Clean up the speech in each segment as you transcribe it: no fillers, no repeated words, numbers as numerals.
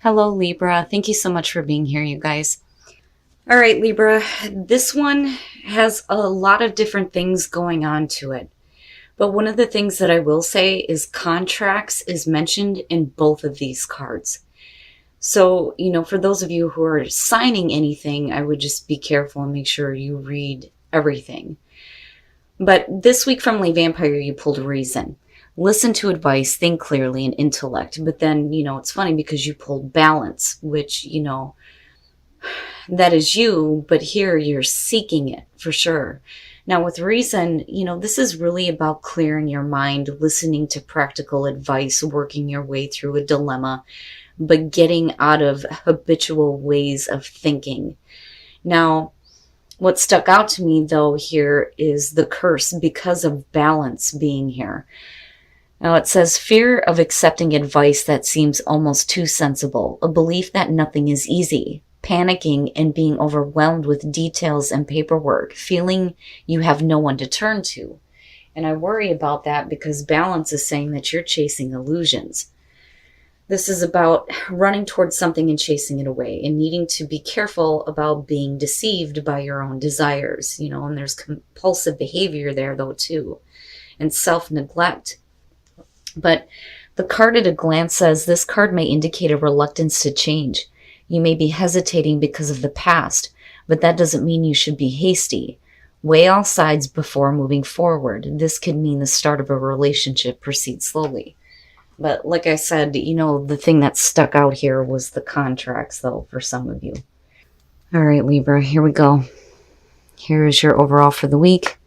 Hello, Libra. Thank you so much for being here, you guys. All right, Libra, this one has a lot of different things going on to it. But one of the things that I will say is contracts is mentioned in both of these cards. So, for those of you who are signing anything, I would just be careful and make sure you read everything. But this week from Lay Vampire, you pulled reason. Listen to advice, think clearly, and intellect. But then, it's funny because you pulled balance, which, that is you, but here you're seeking it for sure. Now, with reason, this is really about clearing your mind, listening to practical advice, working your way through a dilemma, but getting out of habitual ways of thinking. Now, what stuck out to me, though, here is the curse because of balance being here. Now, it says fear of accepting advice that seems almost too sensible, a belief that nothing is easy, panicking and being overwhelmed with details and paperwork, feeling you have no one to turn to. And I worry about that because balance is saying that you're chasing illusions. This is about running towards something and chasing it away and needing to be careful about being deceived by your own desires, and there's compulsive behavior there though too, and self-neglect. But the card at a glance says this card may indicate a reluctance to change. You may be hesitating because of the past, but that doesn't mean you should be hasty. Weigh all sides before moving forward. This could mean the start of a relationship. Proceed slowly. But like I said, the thing that stuck out here was the contracts, though, for some of you. All right, Libra, here we go. Here is your overall for the week.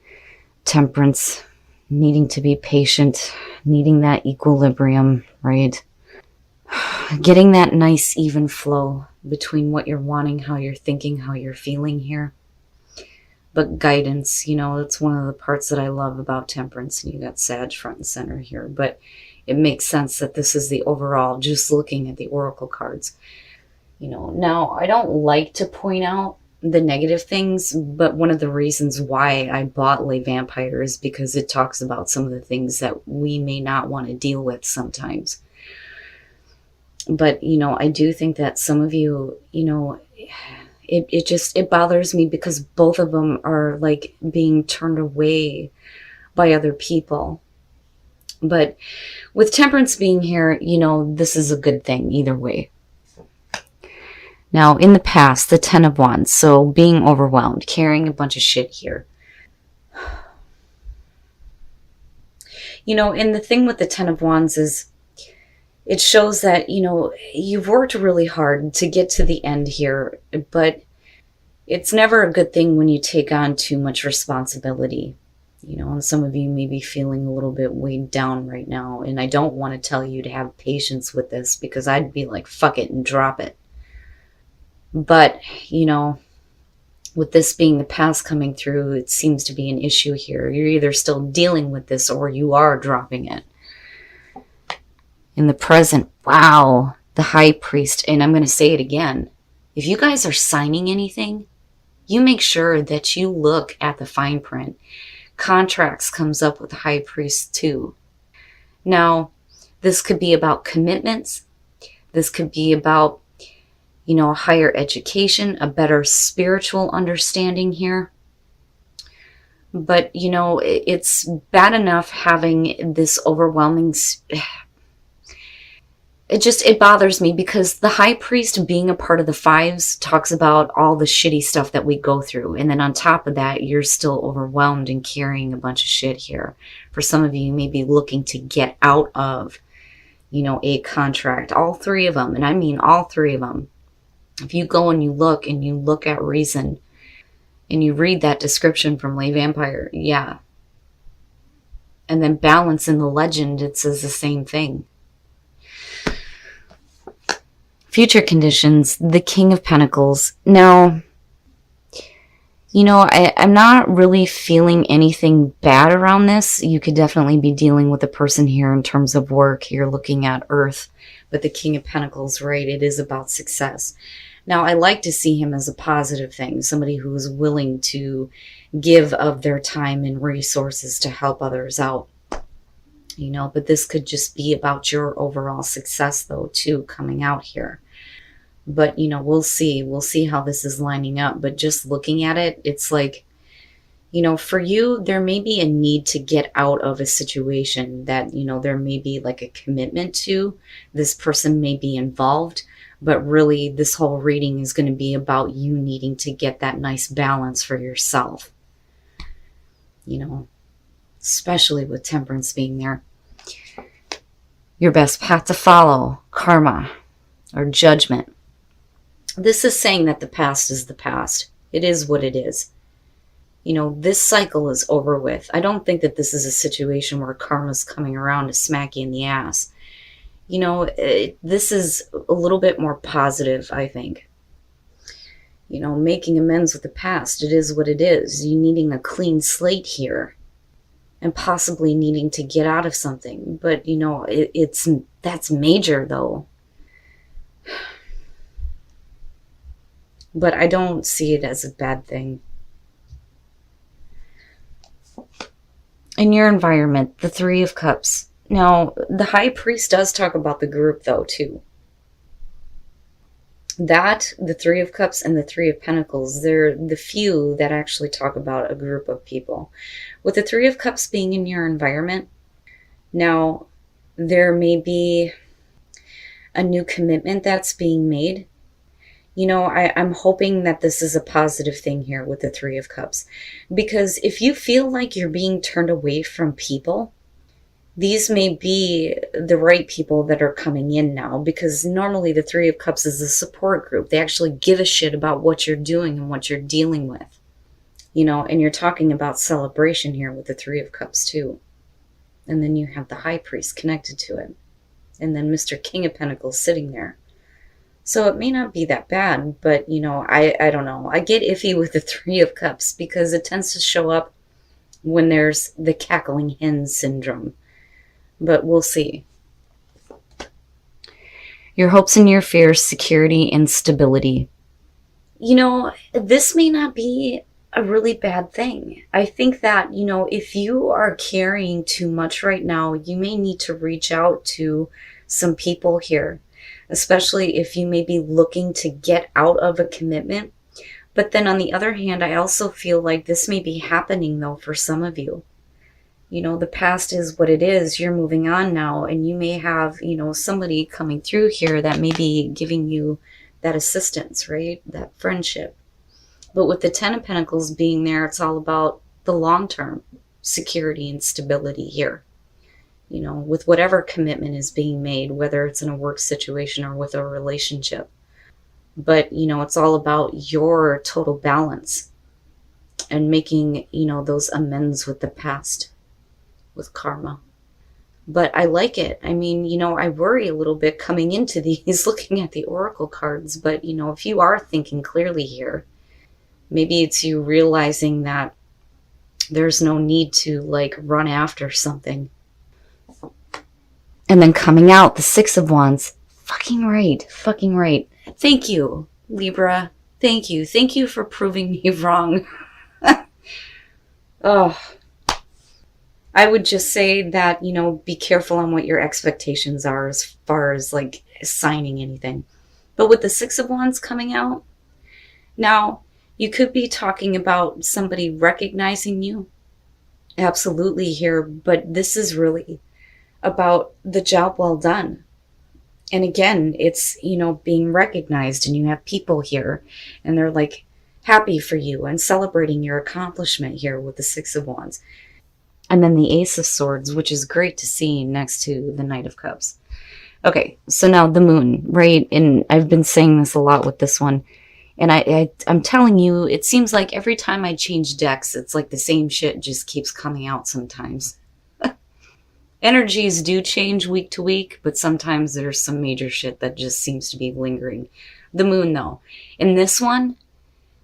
Temperance, needing to be patient, needing that equilibrium, right? Getting that nice, even flow between what you're wanting, how you're thinking, how you're feeling here. But guidance, that's one of the parts that I love about temperance. And you got Sag front and center here. But it makes sense that this is the overall, just looking at the oracle cards. Now I don't like to point out the negative things, but one of the reasons why I bought Lay Vampire is because it talks about some of the things that we may not want to deal with sometimes. But, I do think that some of you, it bothers me because both of them are like being turned away by other people. But with temperance being here, this is a good thing either way. Now, in the past, the 10 of Wands, so being overwhelmed, carrying a bunch of shit here. And the thing with the 10 of Wands is it shows that, you've worked really hard to get to the end here, but it's never a good thing when you take on too much responsibility. And some of you may be feeling a little bit weighed down right now. And I don't want to tell you to have patience with this because I'd be like, fuck it and drop it. But, with this being the past coming through, it seems to be an issue here. You're either still dealing with this or you are dropping it. In the present, wow, the High Priest. And I'm going to say it again. If you guys are signing anything, you make sure that you look at the fine print. Contracts comes up with the High Priest too. Now, this could be about commitments. This could be about, higher education, a better spiritual understanding here. But, it's bad enough having this overwhelming... It bothers me because the High Priest being a part of the fives talks about all the shitty stuff that we go through. And then on top of that, you're still overwhelmed and carrying a bunch of shit here. For some of you, you may be looking to get out of, a contract. All three of them. And I mean all three of them. If you go and you look at reason and you read that description from Lay Vampire, yeah. And then balance in the legend, it says the same thing. Future conditions, the King of Pentacles. Now, I'm not really feeling anything bad around this. You could definitely be dealing with a person here in terms of work. You're looking at Earth. But the King of Pentacles, right, it is about success. Now, I like to see him as a positive thing. Somebody who is willing to give of their time and resources to help others out. but this could just be about your overall success though too, coming out here. But we'll see how this is lining up. But just looking at it, it's like, for you, there may be a need to get out of a situation that, there may be like a commitment to. This person may be involved, but really this whole reading is going to be about you needing to get that nice balance for yourself, especially with Temperance being there. Your best path to follow, karma or judgment. This is saying that the past is the past. It is what it is. This cycle is over with. I don't think that this is a situation where karma's coming around to smack you in the ass. This is a little bit more positive, I think. Making amends with the past. It is what it is. You needing a clean slate here and possibly needing to get out of something. But, that's major though. But I don't see it as a bad thing. In your environment, the Three of Cups. Now, the High Priest does talk about the group though too. That, the Three of Cups and the Three of Pentacles, they're the few that actually talk about a group of people. With the Three of Cups being in your environment, now there may be a new commitment that's being made. I'm hoping that this is a positive thing here with the Three of Cups. Because if you feel like you're being turned away from people, these may be the right people that are coming in now. Because normally the Three of Cups is a support group. They actually give a shit about what you're doing and what you're dealing with. And you're talking about celebration here with the Three of Cups too. And then you have the High Priest connected to it. And then Mr. King of Pentacles sitting there. So it may not be that bad, but, I don't know. I get iffy with the Three of Cups because it tends to show up when there's the cackling hen syndrome. But we'll see. Your hopes and your fears, security and stability. This may not be a really bad thing. I think that, if you are carrying too much right now, you may need to reach out to some people here. Especially if you may be looking to get out of a commitment. But then on the other hand, I also feel like this may be happening though for some of you. The past is what it is. You're moving on now and you may have, somebody coming through here that may be giving you that assistance, right? That friendship. But with the Ten of Pentacles being there, it's all about the long-term security and stability here. With whatever commitment is being made, whether it's in a work situation or with a relationship. But, it's all about your total balance and making, those amends with the past, with karma. But I like it. I mean, I worry a little bit coming into these, looking at the oracle cards. But, if you are thinking clearly here, maybe it's you realizing that there's no need to, run after something. And then coming out, the Six of Wands. Fucking right. Fucking right. Thank you, Libra. Thank you. Thank you for proving me wrong. Oh. I would just say that, be careful on what your expectations are as far as, signing anything. But with the Six of Wands coming out, now, you could be talking about somebody recognizing you. Absolutely here. But this is really about the job well done. And again, it's, being recognized and you have people here and they're happy for you and celebrating your accomplishment here with the Six of Wands. And then the Ace of Swords, which is great to see next to the Knight of Cups. Okay, so now the Moon, right? And I've been saying this a lot with this one. And I'm telling you, it seems like every time I change decks, it's like the same shit just keeps coming out sometimes. Energies do change week to week, but sometimes there's some major shit that just seems to be lingering. The Moon, though. In this one,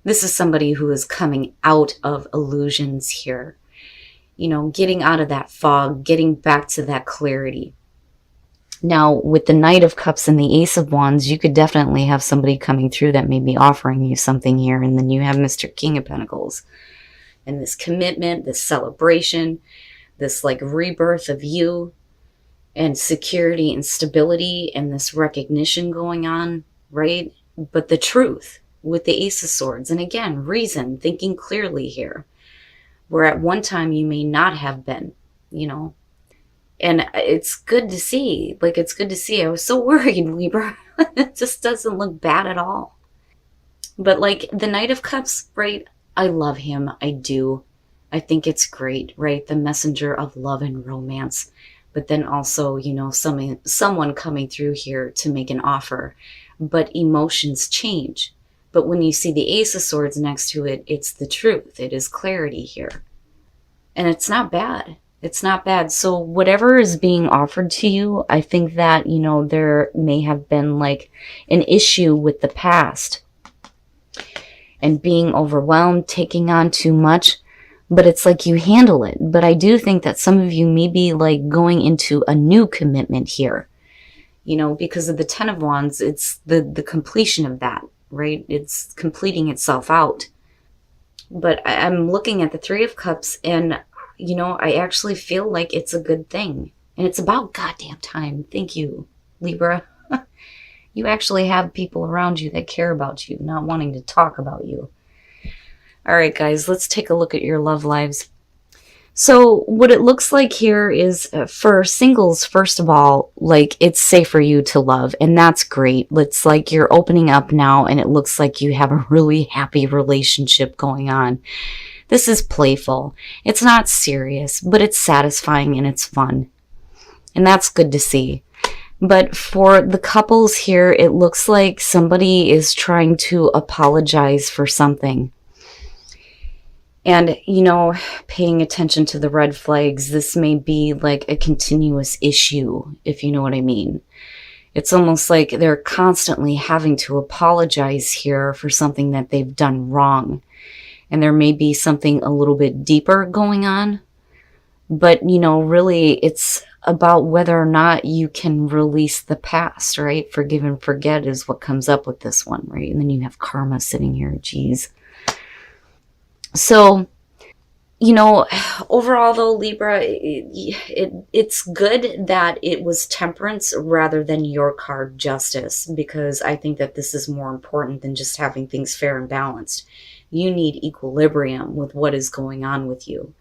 this is somebody who is coming out of illusions here. Getting out of that fog, getting back to that clarity. Now, with the Knight of Cups and the Ace of Wands, you could definitely have somebody coming through that may be offering you something here. And then you have Mr. King of Pentacles. And this commitment, this celebration, this rebirth of you. and security and stability and this recognition going on, right? But the truth with the Ace of Swords, and again, reason, thinking clearly here, where at one time you may not have been, you know. And it's good to see. Like, it's good to see. I was so worried, Libra. It just doesn't look bad at all. But like the Knight of Cups, right? I love him. I do. I think it's great, right? The messenger of love and romance. But then also, you know, someone coming through here to make an offer. But emotions change. But when you see the Ace of Swords next to it, it's the truth. It is clarity here. And it's not bad. It's not bad. So whatever is being offered to you, I think that, you know, there may have been like an issue with the past and being overwhelmed, taking on too much, but it's like you handle it. But I do think that some of you may be like going into a new commitment here, you know, because of the Ten of Wands. It's the completion of that, right? It's completing itself out. But I'm looking at the Three of Cups, and you know, I actually feel like it's a good thing. And it's about goddamn time. Thank you, Libra. You actually have people around you that care about you, not wanting to talk about you. All right, guys, let's take a look at your love lives. So what it looks like here is for singles, first of all, like it's safe for you to love, and that's great. It's like you're opening up now, and it looks like you have a really happy relationship going on. This is playful. It's not serious, but it's satisfying and it's fun. And that's good to see. But for the couples here, it looks like somebody is trying to apologize for something. And, you know, paying attention to the red flags, this may be like a continuous issue, if you know what I mean. It's almost like they're constantly having to apologize here for something that they've done wrong. And there may be something a little bit deeper going on. But, you know, really it's about whether or not you can release the past, right? Forgive and forget is what comes up with this one, right? And then you have karma sitting here. Geez. So, you know, overall though, Libra, it's good that it was temperance rather than your card justice, because I think that this is more important than just having things fair and balanced. You need equilibrium with what is going on with you.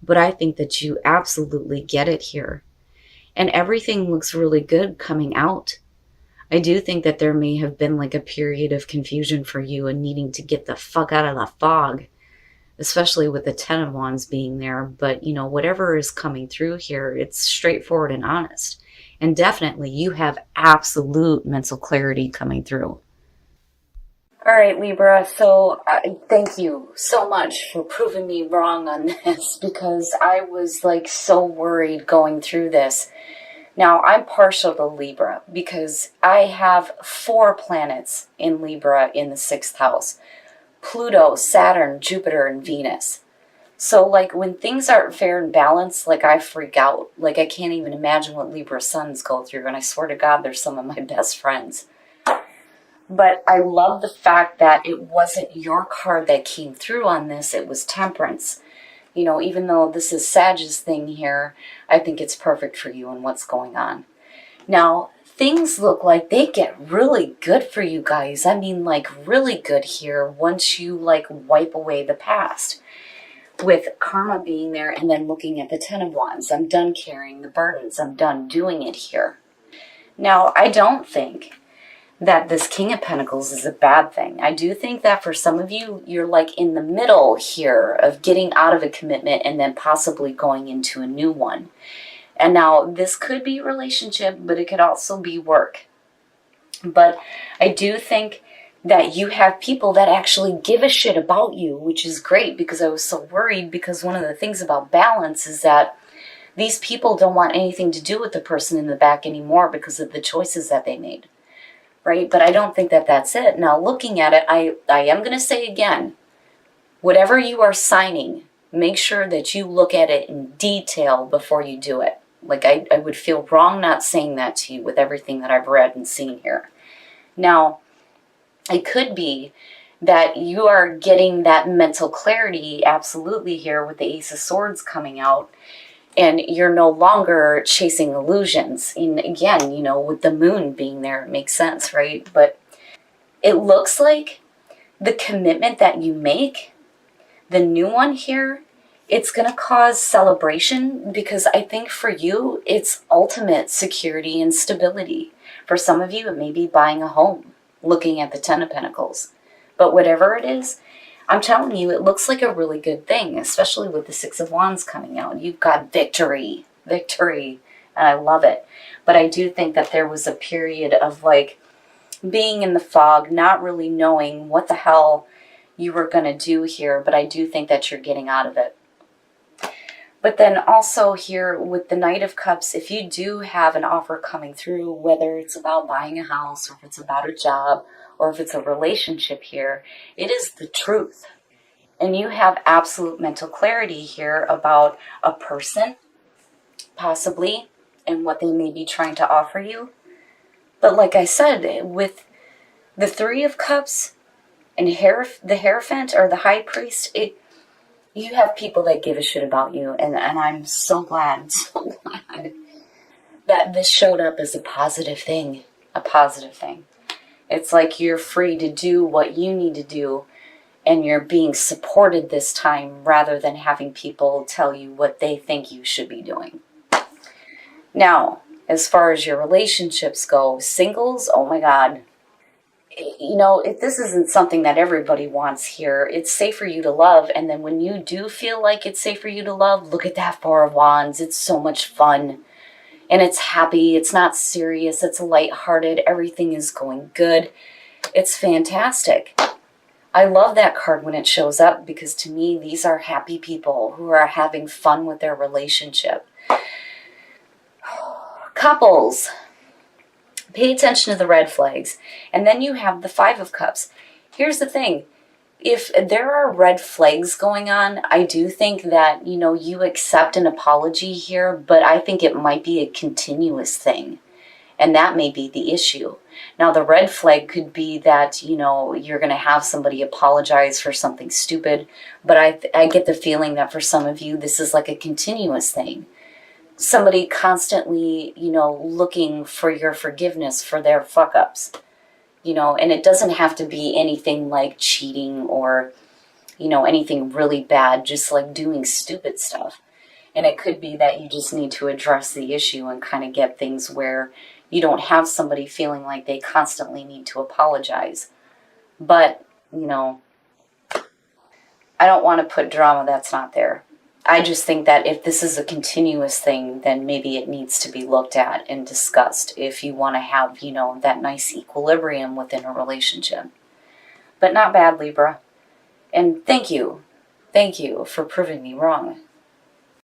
But I think that you absolutely get it here. And everything looks really good coming out. I do think that there may have been like a period of confusion for you and needing to get the fuck out of the fog, especially with the Ten of Wands being there. But, you know, whatever is coming through here, it's straightforward and honest. And definitely you have absolute mental clarity coming through. All right, Libra, so thank you so much for proving me wrong on this, because I was like so worried going through this. Now, I'm partial to Libra because I have 4 planets in Libra in the 6th house. Pluto, Saturn, Jupiter, and Venus. So like when things aren't fair and balanced, like I freak out. Like I can't even imagine what Libra suns go through, and I swear to God, they're some of my best friends. But I love the fact that it wasn't your card that came through on this. It was temperance. You know, even though this is Sag's thing here, I think it's perfect for you and what's going on. Now, things look like they get really good for you guys. I mean, like really good here once you like wipe away the past. With karma being there and then looking at the Ten of Wands. I'm done carrying the burdens. I'm done doing it here. Now, I don't think that this King of Pentacles is a bad thing. I do think that for some of you, you're like in the middle here of getting out of a commitment and then possibly going into a new one. And now this could be a relationship, but it could also be work. But I do think that you have people that actually give a shit about you, which is great, because I was so worried, because one of the things about balance is that these people don't want anything to do with the person in the back anymore because of the choices that they made. Right? But I don't think that that's it. Now, looking at it, I am going to say again, whatever you are signing, make sure that you look at it in detail before you do it. Like, I would feel wrong not saying that to you with everything that I've read and seen here. Now, it could be that you are getting that mental clarity absolutely here with the Ace of Swords coming out. And you're no longer chasing illusions. And again, you know, with the moon being there, it makes sense, right? But it looks like the commitment that you make, the new one here, it's going to cause celebration, because I think for you, it's ultimate security and stability. For some of you, it may be buying a home, looking at the Ten of Pentacles. But whatever it is, I'm telling you, it looks like a really good thing, especially with the Six of Wands coming out. You've got victory, victory, and I love it. But I do think that there was a period of like being in the fog, not really knowing what the hell you were going to do here, but I do think that you're getting out of it. But then also here with the Knight of Cups, if you do have an offer coming through, whether it's about buying a house, or if it's about a job, or if it's a relationship here, it is the truth. And you have absolute mental clarity here about a person, possibly, and what they may be trying to offer you. But like I said, with the Three of Cups and the Hierophant or the High Priest, you have people that give a shit about you. And I'm so glad that this showed up as a positive thing. A positive thing. It's like you're free to do what you need to do, and you're being supported this time rather than having people tell you what they think you should be doing. Now, as far as your relationships go, singles, oh my God. You know, if this isn't something that everybody wants here, it's safe for you to love. And then when you do feel like it's safe for you to love, look at that Four of Wands. It's so much fun. And it's happy, it's not serious, it's lighthearted, everything is going good. It's fantastic. I love that card when it shows up, because to me, these are happy people who are having fun with their relationship. Couples, pay attention to the red flags. And then you have the Five of Cups. Here's the thing. If there are red flags going on, I do think that, you know, you accept an apology here, but I think it might be a continuous thing. And that may be the issue. Now, the red flag could be that, you know, you're going to have somebody apologize for something stupid. But I get the feeling that for some of you, this is like a continuous thing. Somebody constantly, you know, looking for your forgiveness for their fuck-ups. You know, and it doesn't have to be anything like cheating or, you know, anything really bad, just like doing stupid stuff. And it could be that you just need to address the issue and kind of get things where you don't have somebody feeling like they constantly need to apologize. But, you know, I don't want to put drama that's not there. I just think that if this is a continuous thing, then maybe it needs to be looked at and discussed if you want to have, you know, that nice equilibrium within a relationship. But not bad, Libra. And thank you for proving me wrong.